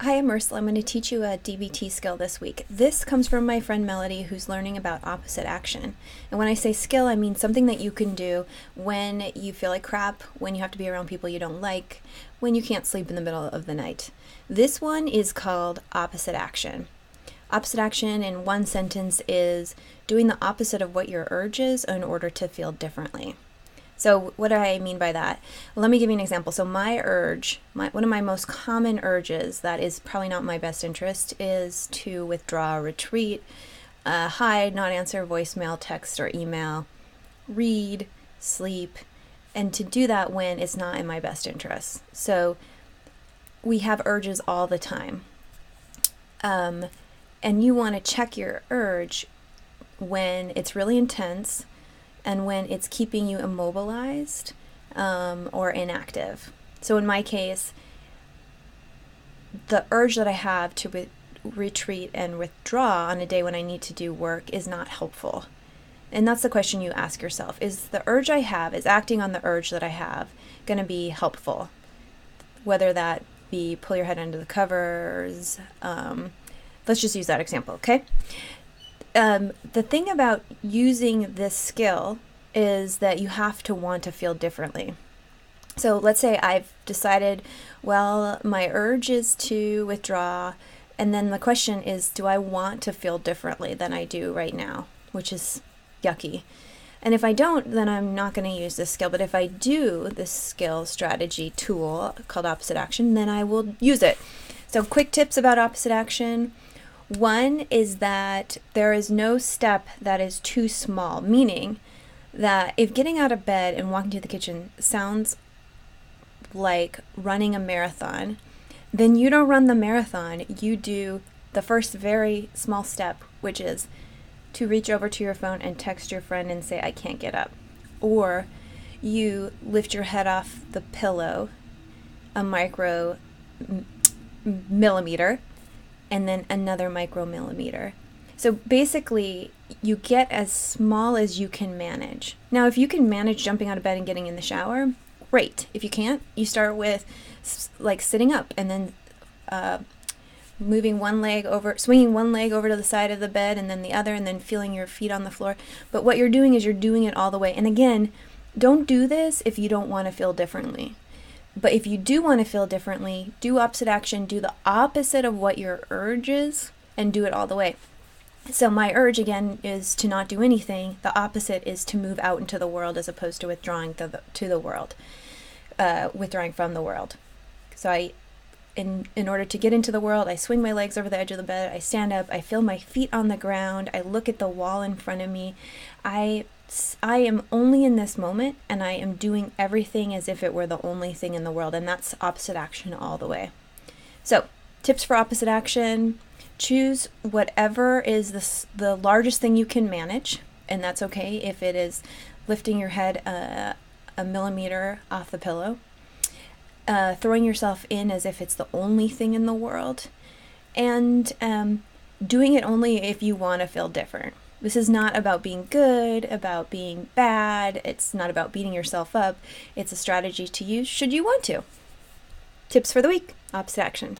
Hi, I'm Ursula. I'm going to teach you a DBT skill this week. This comes from my friend Melody, who's learning about opposite action. And when I say skill, I mean something that you can do when you feel like crap, when you have to be around people you don't like, when you can't sleep in the middle of the night. This one is called opposite action. Opposite action in one sentence is doing the opposite of what your urge is in order to feel differently. So what do I mean by that? Let me give you an example. So my urge, one of my most common urges that is probably not in my best interest is to withdraw, retreat, hide, not answer voicemail, text, or email, read, sleep, and to do that when it's not in my best interest. So we have urges all the time. And you want to check your urge when it's really intense and when it's keeping you immobilized or inactive. So in my case, the urge that I have to retreat and withdraw on a day when I need to do work is not helpful. And that's the question you ask yourself. Is the urge I have, is acting on the urge that I have going to be helpful? Whether that be pull your head under the covers. Let's just use that example, okay? The thing about using this skill is that you have to want to feel differently. So let's say I've decided, well, my urge is to withdraw, and then the question is, do I want to feel differently than I do right now, which is yucky. And if I don't, then I'm not going to use this skill. But if I do this skill strategy tool called opposite action, then I will use it. So quick tips about opposite action. One is that there is no step that is too small, meaning that if getting out of bed and walking to the kitchen sounds like running a marathon, then you don't run the marathon. You do the first very small step, which is to reach over to your phone and text your friend and say, I can't get up. Or you lift your head off the pillow a micro millimeter, and then another micromillimeter. So basically, you get as small as you can manage. Now, if you can manage jumping out of bed and getting in the shower, great. If you can't, you start with like sitting up and then swinging one leg over to the side of the bed and then the other, and then feeling your feet on the floor. But what you're doing is you're doing it all the way. And again, don't do this if you don't want to feel differently. But if you do want to feel differently, do opposite action, do the opposite of what your urge is, and do it all the way. So my urge, again, is to not do anything. The opposite is to move out into the world as opposed to withdrawing to the world, withdrawing from the world. So in order to get into the world, I swing my legs over the edge of the bed, I stand up, I feel my feet on the ground, I look at the wall in front of me. I am only in this moment, and I am doing everything as if it were the only thing in the world, and that's opposite action all the way. So, tips for opposite action: choose whatever is the largest thing you can manage, and that's okay if it is lifting your head a millimeter off the pillow, throwing yourself in as if it's the only thing in the world, and doing it only if you want to feel different. This is not about being good, about being bad. It's not about beating yourself up. It's a strategy to use should you want to. Tips for the week: opposite action.